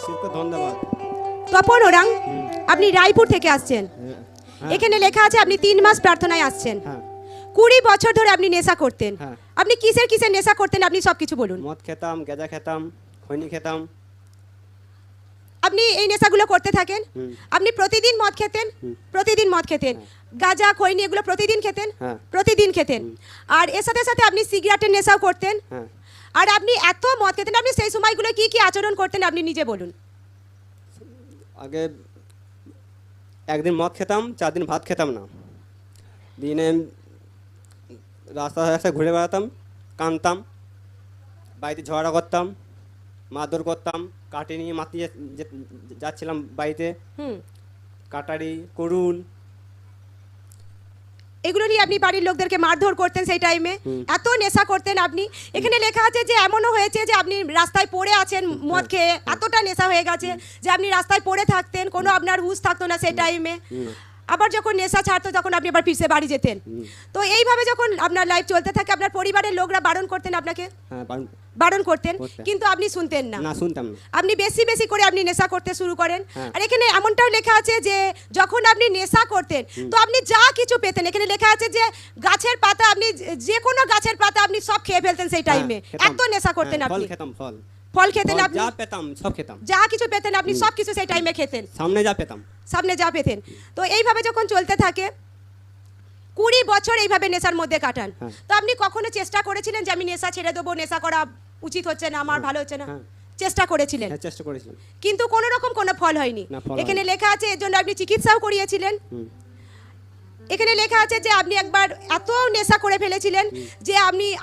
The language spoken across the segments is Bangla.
শিবকে ধন্যবাদ। তপন ওরাং, আপনি রায়পুর থেকে আসছেন। এখানে লেখা আছে আপনি 3 মাস প্রার্থনায় আসছেন। 20 বছর ধরে আপনি নেশা করতেন। আপনি কিসের কিসের নেশা করতেন আপনি সব কিছু বলুন। মদ খেতাম, গাঁজা খেতাম, খৈনি খেতাম। আপনি এই নেশাগুলো করতে থাকেন। আপনি প্রতিদিন মদ খেতেন, প্রতিদিন মদ খেতেন, গাঁজা খৈনি এগুলো প্রতিদিন খেতেন, প্রতিদিন খেতেন। আর এর সাথে সাথে আপনি সিগারেটের নেশাও করতেন। আর আপনি এত মদ খেতেন, আপনি সেই সময়গুলো কি কি আচরণ করতেন আপনি নিজে বলুন। আগে একদিন মদ খেতাম, 4 দিন ভাত খেতাম না। দিনে রাস্তায় রাস্তায় ঘুরে বেড়াতাম, কাঁদতাম, বাড়িতে ঝগড়া করতাম, মারধর করতাম, কাটে নিয়ে মাতি যাচ্ছিলাম বাড়িতে, কাটারি করুন এগুলো নিয়ে আপনি বাড়ির লোকদেরকে মারধর করতেন সেই টাইমে। এত নেশা করতেন আপনি। এখানে লেখা আছে যে এমনও হয়েছে যে আপনি রাস্তায় পড়ে আছেন মদ খেয়ে, এতটা নেশা হয়ে গেছে যে আপনি রাস্তায় পড়ে থাকতেন, কোনো আপনার হুঁশ থাকতো না সেই টাইমে। আবার যখন নেশা ছাড়তো তখন আপনি আবার ফিরসে বাড়ি যেতেন। তো এইভাবে যখন আপনার লাইফ চলতে থাকে আপনার পরিবারের লোকরা বারণ করতেন আপনাকে, বারণ করতেন, কিন্তু আপনি শুনতেন না। শুনতাম না। আপনি বেশি বেশি করে আপনি নেশা করতে শুরু করেন। আর এখানে এমনটাও লেখা আছে যে যখন আপনি নেশা করতেন তো আপনি যা কিছু পেতেন, এখানে লেখা আছে যে গাছের পাতা, আপনি যে কোনো গাছের পাতা আপনি সব খেয়ে ফেলতেন সেই টাইমে, এত নেশা করতেন আপনি। ফল খেতেন আপনি, যা পেতাম সব খেতাম, যা কিছু পেতেন আপনি সব কিছু সেই টাইমে খেতেন, সামনে যা পেতাম, সামনে যা পেতেন। তো এইভাবে যখন চলতে থাকে 20 বছর এইভাবে নেশার মধ্যে কাটান। তো আপনি কখনো চেষ্টা করেছিলেন যে আমি নেশা ছেড়ে দেবো, নেশা করা উচিত হচ্ছে না, আমার ভালো হচ্ছে না? চেষ্টা করেছিলেন? চেষ্টা করেছিলাম, কিন্তু কোনো রকম কোনো ফল হয়নি। এখানে লেখা আছে এর জন্য আপনি চিকিৎসাও করিয়েছিলেন। এখানে লেখা আছে যে আপনি একবার এত নেশা করে ফেলেছিলেন যে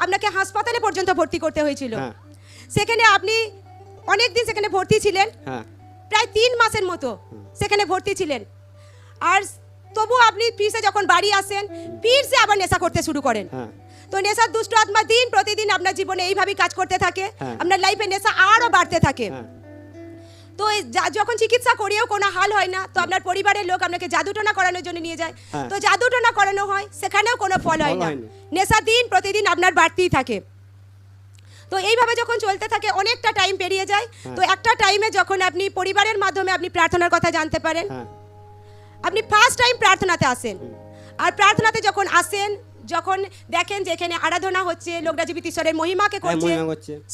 আপনাকে হাসপাতালে পর্যন্ত ভর্তি করতে হয়েছিল। সেখানে আপনি অনেক দিন সেখানে ভর্তি ছিলেন, প্রায় 3 মাসের মতো সেখানে ভর্তি ছিলেন। আর তবু আপনি ফিরসে যখন বাড়ি আসেন ফিরসে আবার নেশা করতে শুরু করেন। তো নেশার দুষ্ট আত্মা দিন প্রতিদিন আপনার জীবনে এইভাবেই কাজ করতে থাকে, আপনার লাইফে নেশা আরও বাড়তে থাকে। তো যখন চিকিৎসা করিয়েও কোনো হাল হয় না, তো আপনার পরিবারের লোক আপনাকে জাদুটোনা করানোর জন্য নিয়ে যায়। তো জাদুটোনা করানো হয়, সেখানেও কোনো ফল হয় না, নেশা দিন প্রতিদিন আপনার বাড়তেই থাকে। তো এইভাবে যখন চলতে থাকে অনেকটা টাইম পেরিয়ে যায়। তো একটা টাইমে যখন আপনি পরিবারের মাধ্যমে আপনি প্রার্থনার কথা জানতে পারেন, আপনি ফার্স্ট টাইম প্রার্থনাতে আসেন। আর প্রার্থনাতে যখন আসেন, যখন দেখেন যে এখানে আরাধনা হচ্ছে, লোকরা জীবিত ঈশ্বরের মহিমাকে করছে,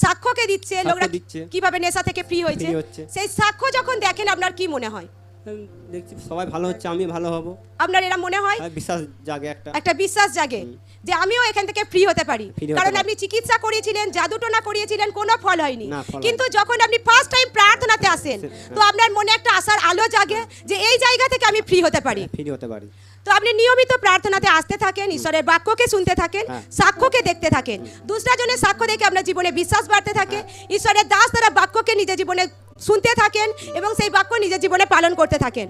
সাক্ষ্যকে দিচ্ছে, লোকরা কিভাবে নেশা থেকে ফ্রি হয়েছে, সেই সাক্ষ্য যখন দেখেন আপনার কি মনে হয়? দেখছি সবাই ভালো হচ্ছে, আমি ভালো হব। আপনার এরা মনে হয়? বিশ্বাস জাগে, একটা বিশ্বাস জাগে যে আমিও এখান থেকে ফ্রি হতে পারি। কারণ আপনি চিকিৎসা করিয়েছিলেন, জাদুটোনা করিয়েছিলেন, কোনো ফল হয়নি। কিন্তু যখন আপনি ফার্স্ট টাইম প্রার্থনাতে আসেন তো আপনার মনে একটা আশার আলো জাগে যে এই জায়গা থেকে আমি ফ্রি হতে পারি। তো আপনি নিয়মিত প্রার্থনাতে আসতে থাকেন, ঈশ্বরের বাক্যকে শুনতে থাকেন, সাক্ষ্যকে দেখতে থাকেন। দুসরা জনের সাক্ষ্য দেখে আপনার জীবনে বিশ্বাস বাড়তে থাকে। ঈশ্বরের দাস তারা বাক্যকে নিজের জীবনে শুনতে থাকেন এবং সেই বাক্য নিজের জীবনে পালন করতে থাকেন।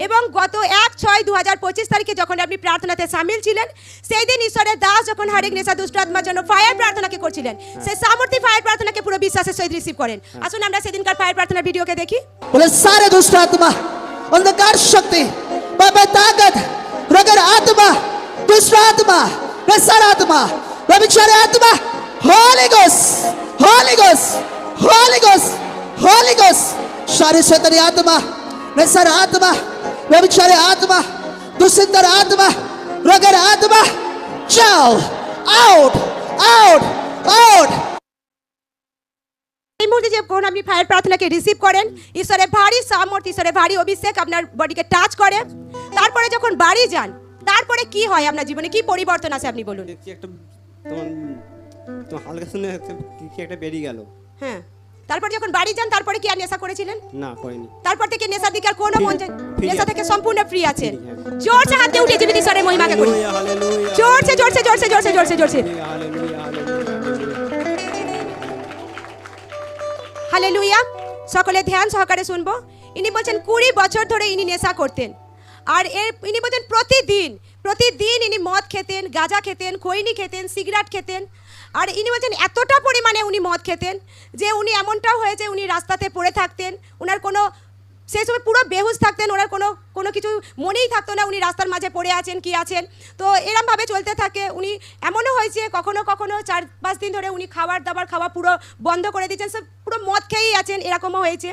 এবং গত 1/6/2025 তারিখে যখন আপনি প্রার্থনাতে সামিল ছিলেন, সেই দিন ঈশ্বরের দাস যখন হরেক নেশা দুষ্ট আত্মার জন্য ফায়ার প্রার্থনাকে করছিলেন, সেই সামর্থ্য ফায়ার প্রার্থনাকে পুরো বিশ্বাসের সহিত রিসিভ করেন। আসুন আমরা সেদিনকার ফায়ার প্রার্থনার ভিডিওকে দেখি। বলে সারে দুষ্ট আত্মা, অন্ধকার শক্তি, বাবা তাকত, রগর আত্মা, দুষ্ট আত্মা, নেশার আত্মা, ব্যভিচারী আত্মা, holy ghost, holy ghost, holy ghost, holy ghost, সারে শয়তানি আত্মা, নেশার আত্মা, ব্যভিচারী আত্মা, দুশ্চিন্তার আত্মা, রগর আত্মা, যাও, আউট, আউট, আউট। এই মুহূর্তে যখন আপনি ফায়ার প্রার্থনাকে রিসিভ করেন, ঈশ্বরের ভারী সামর্থ্য, ঈশ্বরের ভারী অভিষেক আপনার বডিকে টাচ করে। তারপরে যখন বাড়ি যান তারপরে কি হয় আপনার জীবনে, কি পরিবর্তন আসে আপনি বলুন। হালকা শুনে কি একটা বেরিয়ে গেল। তারপর যখন বাড়ি যান তারপরে কি আর নেশা করেছিলেন? না, করিনি। তারপর থেকে নেশার দিকে আর কোনো নেশা থেকে সম্পূর্ণ ফ্রি আছেন। জোরসে হাতে উঠে জীবিত ঈশ্বরের মহিমাকে করি, জোরসে জোরসে জোরসে জোরসে জোরসে জোরসে। হালেলুয়া। সকলে ধ্যান সহকারে শুনবো। ইনি বলছেন 20 বছর ধরে ইনি নেশা করতেন। আর ইনি বলছেন প্রতিদিন ইনি মদ খেতেন, গাঁজা খেতেন, খৈনি খেতেন, সিগারেট খেতেন। আর ইনি বলছেন এতটা পরিমাণে উনি মদ খেতেন যে উনি এমনটাও হয়েছে উনি রাস্তাতে পড়ে থাকতেন, ওনার কোনো সেই সময় পুরো বেহুশ থাকতেন, ওনার কোনো কিছু মনেই থাকতো না, উনি রাস্তার মাঝে পড়ে আছেন কি আছেন। তো এরমভাবে চলতে থাকে। উনি এমনও হয়েছে কখনো 4-5 দিন ধরে উনি খাবার খাওয়া পুরো বন্ধ করে দিয়েছেন, সব পুরো মদ খেয়েই আছেন, এরকমও হয়েছে।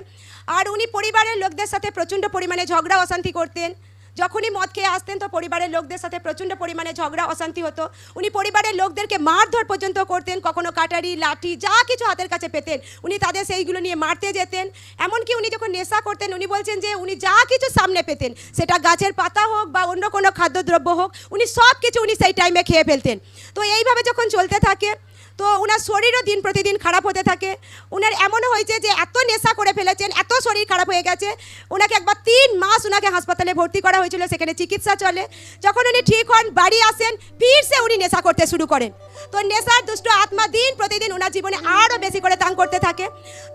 আর উনি পরিবারের লোকদের সাথে প্রচণ্ড পরিমাণে ঝগড়া অশান্তি করতেন। যখনই মদ খেয়ে আসতেন তো পরিবারের লোকদের সাথে প্রচণ্ড পরিমাণে ঝগড়া অশান্তি হতো। উনি পরিবারের লোকদেরকে মারধর পর্যন্ত করতেন, কখনো কাটারি লাঠি যা কিছু হাতের কাছে পেতেন উনি তাদের সেইগুলো নিয়ে মারতে যেতেন। এমনকি উনি যখন নেশা করতেন উনি বলছেন যে উনি যা কিছু সামনে পেতেন, সেটা গাছের পাতা হোক বা অন্য কোনো খাদ্যদ্রব্য হোক, উনি সব কিছু উনি সেই টাইমে খেয়ে ফেলতেন। তো এইভাবে যখন চলতে থাকে তো ওনার শরীরও দিন প্রতিদিন খারাপ হতে থাকে। ওনার এমনও হয়েছে যে এত নেশা করে ফেলেছেন, এত শরীর খারাপ হয়ে গেছে, ওনাকে একবার 3 মাস ওনাকে হাসপাতালে ভর্তি করা হয়েছিল, সেখানে চিকিৎসা চলে। যখন উনি ঠিক হন বাড়ি আসেন, ফিরসে উনি নেশা করতে শুরু করেন। তো নেশার দুষ্ট আত্মা দিন প্রতিদিন ওনার জীবনে আরও বেশি করে তাং করতে থাকে।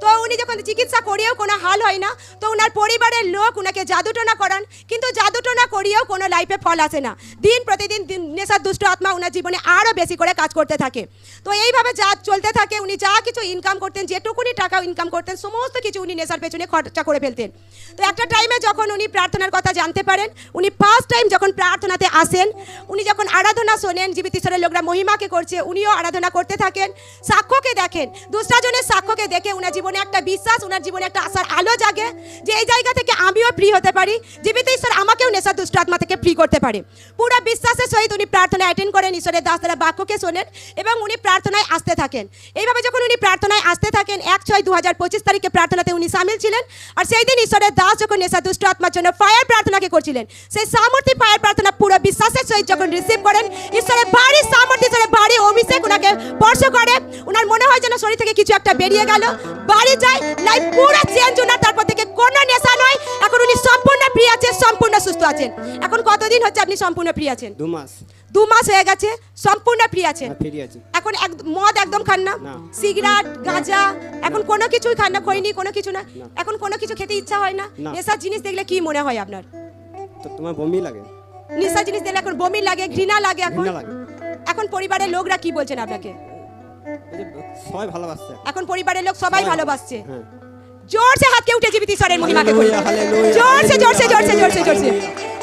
তো উনি যখন চিকিৎসা করিয়েও কোনো হাল হয় না, তো ওনার পরিবারের লোক ওনাকে জাদুটোনা করান, কিন্তু জাদুটোনা করিয়েও কোনো লাইফে ফল আসে না। দিন প্রতিদিন নেশার দুষ্ট আত্মা ওনার জীবনে আরও বেশি করে কাজ করতে থাকে। তো এইভাবে যা চলতে থাকে, উনি যা কিছু ইনকাম করতেন, যেটুকুনি টাকা ইনকাম করতেন, সমস্ত কিছু উনি নেশার পেছনে খরচা করে ফেলতেন। তো একটা টাইমে যখন উনি প্রার্থনার কথা জানতে পারেন, উনি ফার্স্ট টাইম যখন প্রার্থনাতে আসেন, উনি যখন আরাধনা শোনেন জীবিত ঈশ্বরের লোকরা মহিমাকে করছে, উনিও আরাধনা করতে থাকেন, সাক্ষ্যকে দেখেন, দুষ্টাজনের সাক্ষ্যকে দেখে ওনার জীবনে একটা বিশ্বাস, ওনার জীবনে একটা আশার আলো জাগে যে এই জায়গা থেকে আমিও ফ্রি হতে পারি, জীবিত ঈশ্বর আমাকেও নেশার দুষ্ট আত্মা থেকে ফ্রি করতে পারে। পুরো বিশ্বাসের সহিত উনি প্রার্থনা অ্যাটেন্ড করেন, ঈশ্বরের দাসরা বাক্যকে শোনেন এবং উনি প্রার্থনায় আসতে থাকেন। এইভাবে যখন উনি প্রার্থনায় আসতে থাকেন, 1/6/2025 তারিখে প্রার্থনাতে উনি সামিল ছিলেন। আর সেই দিন ঈশ্বরের দাস যখন নেশা দুষ্ট আত্মার জন্য ফায়ার প্রার্থনাকে করছিলেন, সেই সামর্থ্য ফায়ার প্রার্থনা পুরো বিশ্বাসের সহিত যখন রিসিভ করেন, ঈশ্বরের ভারী সামর্থ্য, ঈশ্বরের ভারী অভিষেক ওনাকে স্পর্শ করে। ওনার মনে হয় যেন শরীর থেকে কিছু একটা বেরিয়ে গেল, বাড়ি যায়, লাইফ পুরো চেঞ্জ ওনার। তারপর থেকে কোনো নেশা নয়, এখন উনি সম্পূর্ণ ফ্রি আছেন, সম্পূর্ণ সুস্থ আছেন। এখন কতদিন হচ্ছে আপনি সম্পূর্ণ ফ্রি আছেন? 2 মাস। 2 মাস হয়ে গেছে, সম্পূর্ণ ফ্রি আছেন। ফ্রি আছি। এখন মদ একদম খান না, সিগারেট গাঁজা এখন কোনো কিছুই খান না, খৈনি কোনো কিছু না, এখন কোনো কিছু খেতে ইচ্ছা হয় না। নেশার জিনিস দেখলে কি মনে হয় আপনার? তো তোমার বমি লাগে? নেশার জিনিস দেখলে এখন বমি লাগে, ঘৃণা লাগে। এখন ঘৃণা লাগে। এখন পরিবারের লোকরা কি বলছেন আপনাকে? এই যে সবাই ভালোবাসছে। এখন পরিবারের লোক সবাই ভালোবাসছে। হ্যাঁ। জোরসে হাতকে উঠে জীবিত ঈশ্বরের মহিমাকে করি। হালেলুয়া, জোরসে জোরসে জোরসে হালেলুয়া, জোরসে জোরসে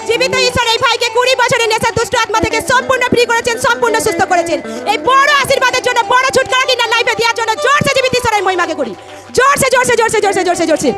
জীবিত ঈশ্বর এই ভাইকে 20 বছরের নেশার দুষ্ট আত্মা থেকে সম্পূর্ণ ফ্রি করেছেন, সম্পূর্ণ সুস্থ করেছেন। এই বড় আশীর্বাদের জন্য, বড় ছুটকারা কিনা লাইফে দেওয়ার জন্য জোরসে জীবিত ঈশ্বরের মহিমাকে করি। জোরসে জোরসে জোরসে জোরসে জোরসে জোরসে